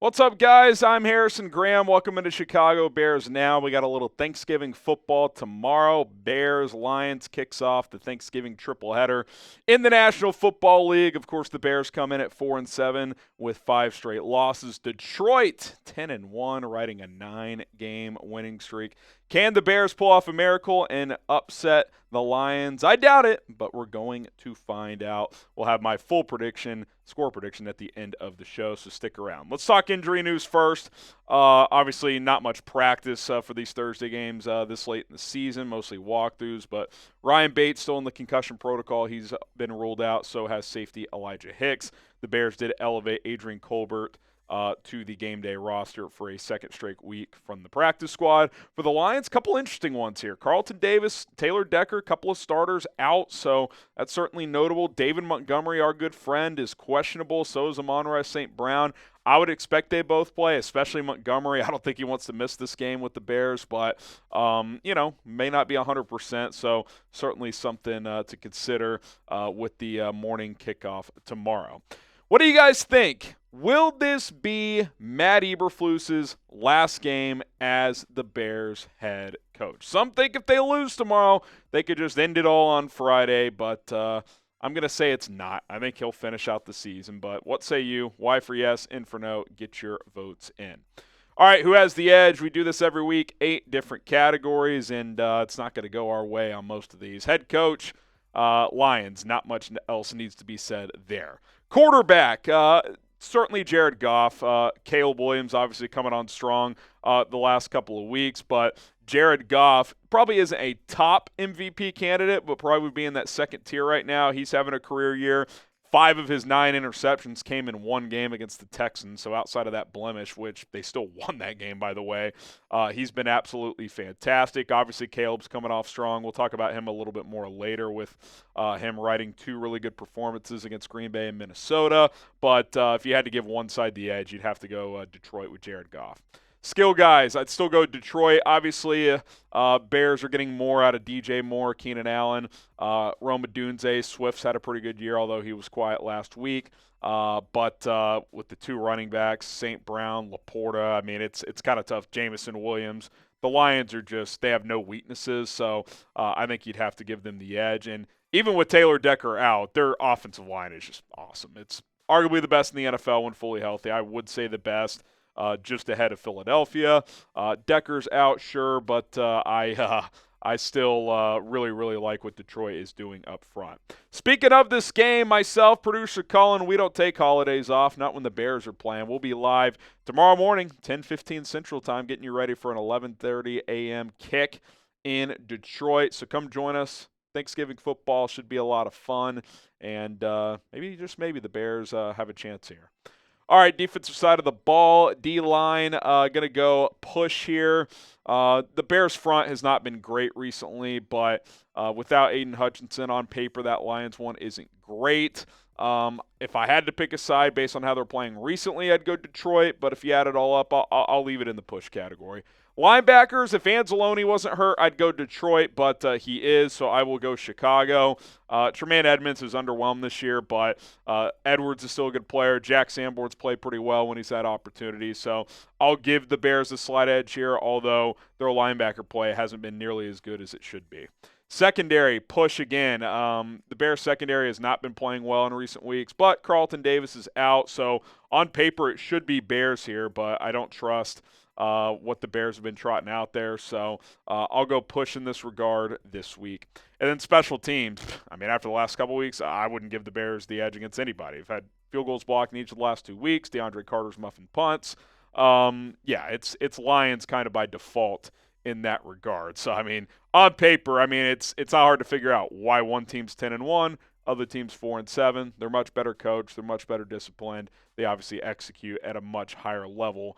What's up, guys? I'm Harrison Graham. Welcome into Chicago Bears Now. We got a little Thanksgiving football tomorrow. Bears-Lions kicks off the Thanksgiving triple-header in the National Football League. Of course, the Bears come in at 4-7 with 5 straight losses. Detroit 10-1, riding a 9-game winning streak. Can the Bears pull off a miracle and upset the Lions? I doubt it, but we're going to find out. We'll have my full score prediction at the end of the show, so stick around. Let's talk injury news first. Obviously, not much practice for these Thursday games this late in the season, mostly walkthroughs, but Ryan Bates still in the concussion protocol. He's been ruled out, so has safety Elijah Hicks. The Bears did elevate Adrian Colbert to the game day roster for a second straight week from the practice squad. For the Lions, a couple interesting ones here. Carlton Davis, Taylor Decker, a couple of starters out, so that's certainly notable. David Montgomery, our good friend, is questionable. So is Amon-Ra St. Brown. I would expect they both play, especially Montgomery. I don't think he wants to miss this game with the Bears, but, may not be 100%, so certainly something to consider with the morning kickoff tomorrow. What do you guys think? Will this be Matt Eberflus's last game as the Bears head coach? Some think if they lose tomorrow, they could just end it all on Friday, but I'm going to say it's not. I think he'll finish out the season, but what say you? Y for yes, N for no. Get your votes in. All right, who has the edge? We do this every week, 8 different categories, and it's not going to go our way on most of these. Head coach, Lions, not much else needs to be said there. Quarterback, certainly Jared Goff. Caleb Williams obviously coming on strong the last couple of weeks, but Jared Goff probably isn't a top MVP candidate, but probably would be in that second tier right now. He's having a career year. 5 of his 9 interceptions came in one game against the Texans, so outside of that blemish, which they still won that game, by the way, he's been absolutely fantastic. Obviously, Caleb's coming off strong. We'll talk about him a little bit more later with him riding 2 really good performances against Green Bay and Minnesota. But if you had to give one side the edge, you'd have to go Detroit with Jared Goff. Skill guys, I'd still go Detroit. Obviously, Bears are getting more out of DJ Moore, Keenan Allen, Rome Odunze. Swift's had a pretty good year, although he was quiet last week. But with the 2 running backs, St. Brown, Laporta, I mean, it's kind of tough. Jamison Williams. The Lions are they have no weaknesses, so I think you'd have to give them the edge. And even with Taylor Decker out, their offensive line is just awesome. It's arguably the best in the NFL when fully healthy. I would say the best. Just ahead of Philadelphia. Decker's out, sure, but I still really, really like what Detroit is doing up front. Speaking of this game, myself, producer Colin, we don't take holidays off, not when the Bears are playing. We'll be live tomorrow morning, 10:15 Central Time, getting you ready for an 11:30 a.m. kick in Detroit. So come join us. Thanksgiving football should be a lot of fun, and maybe the Bears have a chance here. All right, defensive side of the ball, D-line, going to go push here. The Bears front has not been great recently, but without Aiden Hutchinson on paper, that Lions one isn't great. If I had to pick a side based on how they're playing recently, I'd go Detroit, but if you add it all up, I'll leave it in the push category. Linebackers, if Anzalone wasn't hurt, I'd go Detroit, but he is, so I will go Chicago. Tremaine Edmonds is underwhelmed this year, but Edwards is still a good player. Jack Sanborn's played pretty well when he's had opportunities, so I'll give the Bears a slight edge here, although their linebacker play hasn't been nearly as good as it should be. Secondary, push again. The Bears secondary has not been playing well in recent weeks, but Carlton Davis is out, so on paper it should be Bears here, but I don't trust what the Bears have been trotting out there. So I'll go push in this regard this week. And then special teams. I mean, after the last couple weeks, I wouldn't give the Bears the edge against anybody. We've had field goals blocked in each of the last 2 weeks. DeAndre Carter's muffing punts. It's Lions kind of by default in that regard. So, I mean, on paper, it's not hard to figure out why one team's 10-1, other team's 4-7. They're much better coached. They're much better disciplined. They obviously execute at a much higher level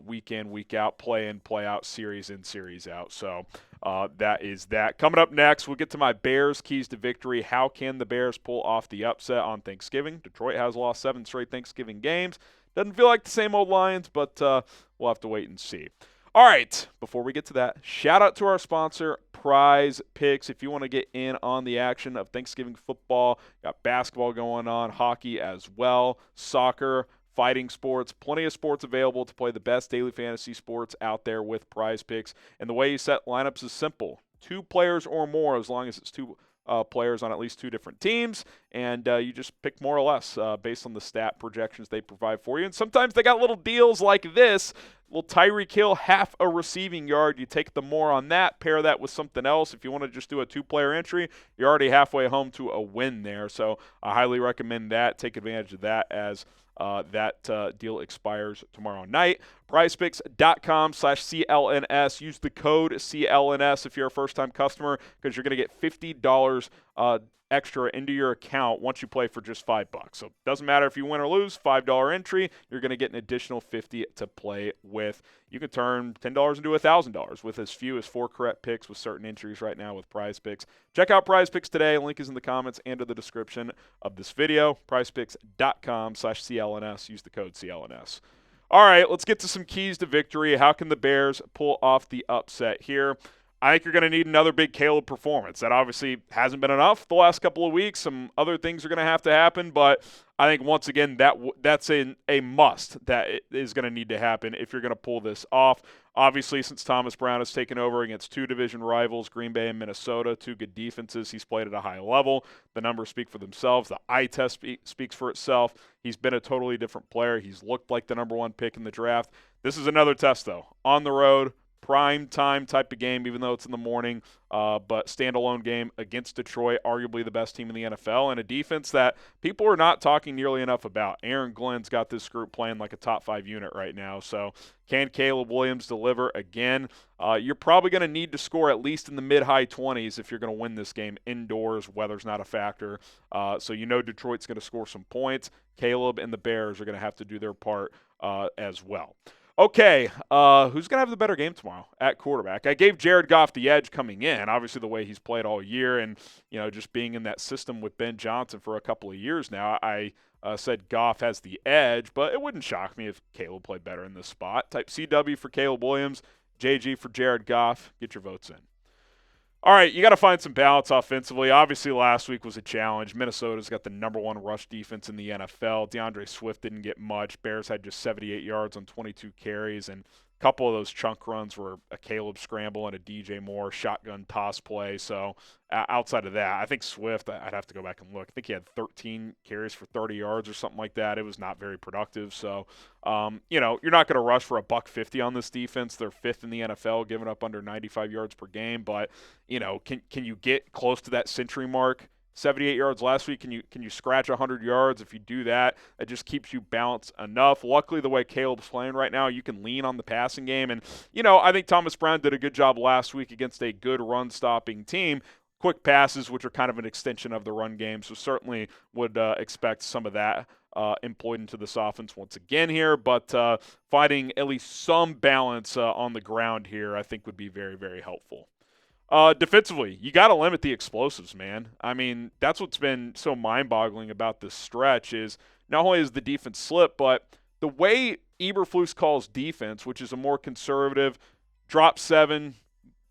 week in, week out, play in, play out, series in, series out. So that is that. Coming up next, we'll get to my Bears keys to victory. How can the Bears pull off the upset on Thanksgiving? Detroit has lost 7 straight Thanksgiving games. Doesn't feel like the same old Lions, but we'll have to wait and see. All right, before we get to that, shout out to our sponsor, Prize Picks. If you want to get in on the action of Thanksgiving football, got basketball going on, hockey as well, soccer, fighting sports. Plenty of sports available to play the best daily fantasy sports out there with Prize Picks. And the way you set lineups is simple. 2 players or more, as long as it's 2 players on at least 2 different teams, and you just pick more or less based on the stat projections they provide for you. And sometimes they got little deals like this. Little Tyreek Hill, half a receiving yard. You take the more on that, pair that with something else. If you want to just do a 2-player entry, you're already halfway home to a win there. So I highly recommend that. Take advantage of that as that deal expires tomorrow night. PrizePicks.com/CLNS. Use the code CLNS if you're a first-time customer, because you're going to get $50 extra into your account once you play for just $5. So it doesn't matter if you win or lose, $5 entry, you're going to get an additional $50 to play with. You can turn $10 into $1,000 with as few as 4 correct picks with certain entries right now with Prize Picks. Check out Prize Picks today. Link is in the comments and in the description of this video. PrizePicks.com/CLNS. Use the code CLNS. All right, let's get to some keys to victory. How can the Bears pull off the upset here? I think you're going to need another big Caleb performance. That obviously hasn't been enough the last couple of weeks. Some other things are going to have to happen, but I think once again that's a must that is going to need to happen if you're going to pull this off. Obviously, since Thomas Brown has taken over against 2 division rivals, Green Bay and Minnesota, 2 good defenses, he's played at a high level. The numbers speak for themselves. The eye test speaks for itself. He's been a totally different player. He's looked like the number 1 pick in the draft. This is another test, though. On the road, prime time type of game, even though it's in the morning, but standalone game against Detroit, arguably the best team in the NFL, and a defense that people are not talking nearly enough about. Aaron Glenn's got this group playing like a top 5 unit right now, so can Caleb Williams deliver again? You're probably going to need to score at least in the mid-high 20s if you're going to win this game indoors. Weather's not a factor, so you know Detroit's going to score some points. Caleb and the Bears are going to have to do their part as well. Okay, who's going to have the better game tomorrow at quarterback? I gave Jared Goff the edge coming in, obviously the way he's played all year and, just being in that system with Ben Johnson for a couple of years now. I said Goff has the edge, but it wouldn't shock me if Caleb played better in this spot. Type CW for Caleb Williams, JG for Jared Goff. Get your votes in. All right, you got to find some balance offensively. Obviously, last week was a challenge. Minnesota's got the number 1 rush defense in the NFL. DeAndre Swift didn't get much. Bears had just 78 yards on 22 carries, and a couple of those chunk runs were a Caleb scramble and a DJ Moore shotgun toss play. So outside of that, I think Swift, I'd have to go back and look. I think he had 13 carries for 30 yards or something like that. It was not very productive. So, you're not going to rush for $150 on this defense. They're 5th in the NFL, giving up under 95 yards per game. But, can you get close to that century mark? 78 yards last week. Can you scratch 100 yards? If you do that, it just keeps you balanced enough. Luckily, the way Caleb's playing right now, you can lean on the passing game. And, I think Thomas Brown did a good job last week against a good run-stopping team. Quick passes, which are kind of an extension of the run game, so certainly would expect some of that employed into this offense once again here. But finding at least some balance on the ground here, I think would be very, very helpful. Defensively, you got to limit the explosives, man. I mean, that's what's been so mind-boggling about this stretch is not only is the defense slip, but the way Eberflus calls defense, which is a more conservative drop 7,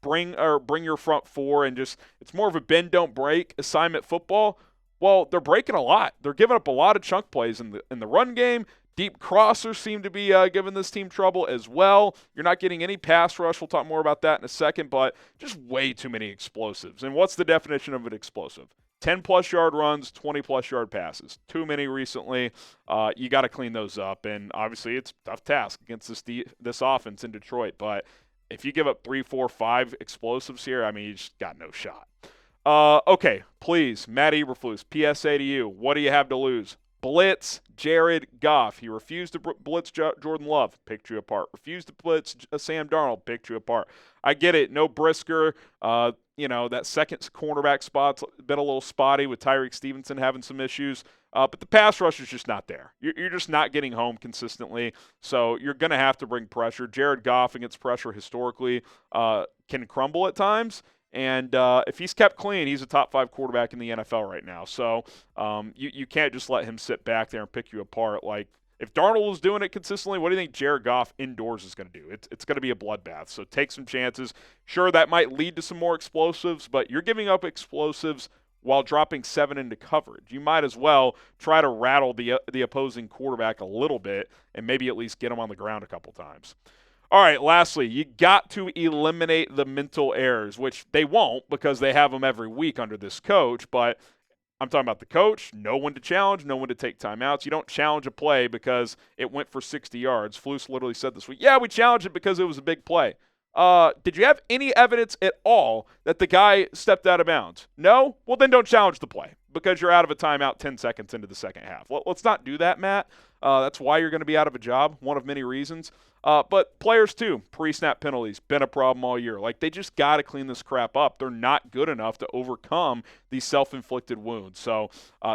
bring your front 4, and just it's more of a bend don't break assignment football. Well, they're breaking a lot. They're giving up a lot of chunk plays in the run game. Deep crossers seem to be giving this team trouble as well. You're not getting any pass rush. We'll talk more about that in a second, but just way too many explosives. And what's the definition of an explosive? 10-plus yard runs, 20-plus yard passes. Too many recently. You got to clean those up. And obviously it's a tough task against this offense in Detroit. But if you give up 3, 4, 5 explosives here, I mean, you just got no shot. Okay, please, Matt Eberflus, PSA to you. What do you have to lose? Blitz Jared Goff. He refused to blitz Jordan Love. Picked you apart. Refused to blitz Sam Darnold. Picked you apart. I get it. No Brisker. That second cornerback spot's been a little spotty with Tyreek Stevenson having some issues. But the pass rush is just not there. You're just not getting home consistently. So you're going to have to bring pressure. Jared Goff against pressure historically can crumble at times. And if he's kept clean, he's a top 5 quarterback in the NFL right now. So you can't just let him sit back there and pick you apart. Like, if Darnold was doing it consistently, what do you think Jared Goff indoors is going to do? It's going to be a bloodbath. So take some chances. Sure, that might lead to some more explosives, but you're giving up explosives while dropping 7 into coverage. You might as well try to rattle the opposing quarterback a little bit and maybe at least get him on the ground a couple times. All right, lastly, you got to eliminate the mental errors, which they won't because they have them every week under this coach, but I'm talking about the coach, know when to challenge, know when to take timeouts. You don't challenge a play because it went for 60 yards. Flus literally said this week, yeah, we challenged it because it was a big play. Did you have any evidence at all that the guy stepped out of bounds? No? Well, then don't challenge the play because you're out of a timeout 10 seconds into the second half. Let's not do that, Matt. That's why you're going to be out of a job, one of many reasons. But players, too, pre-snap penalties, been a problem all year. Like, they just got to clean this crap up. They're not good enough to overcome these self-inflicted wounds. So,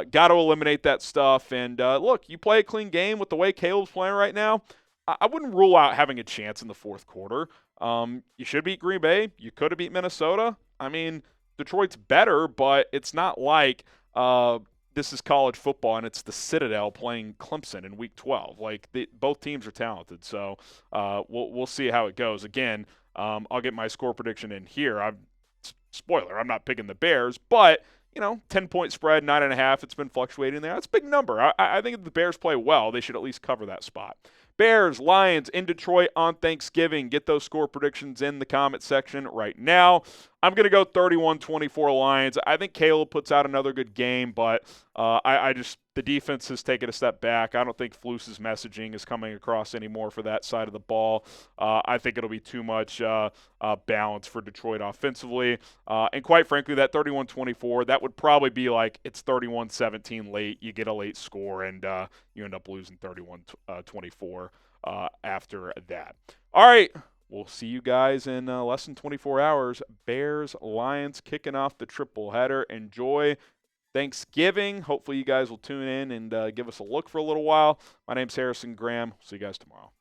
got to eliminate that stuff. And, look, you play a clean game with the way Caleb's playing right now, I wouldn't rule out having a chance in the fourth quarter. You should beat Green Bay. You could have beat Minnesota. I mean, Detroit's better, but it's not like this is college football and it's the Citadel playing Clemson in Week 12. Like, both teams are talented, so we'll see how it goes. Again, I'll get my score prediction in here. Spoiler, I'm not picking the Bears, but 10-point spread, 9.5. It's been fluctuating there. That's a big number. I think if the Bears play well, they should at least cover that spot. Bears, Lions in Detroit on Thanksgiving. Get those score predictions in the comment section right now. I'm going to go 31-24 Lions. I think Caleb puts out another good game, but the defense has taken a step back. I don't think Flus's messaging is coming across anymore for that side of the ball. I think it'll be too much balance for Detroit offensively. And quite frankly, that 31-24, that would probably be like it's 31-17 late. You get a late score, and you end up losing 31-24 after that. All right. We'll see you guys in less than 24 hours. Bears, Lions kicking off the triple header. Enjoy Thanksgiving. Hopefully you guys will tune in and give us a look for a little while. My name's Harrison Graham. See you guys tomorrow.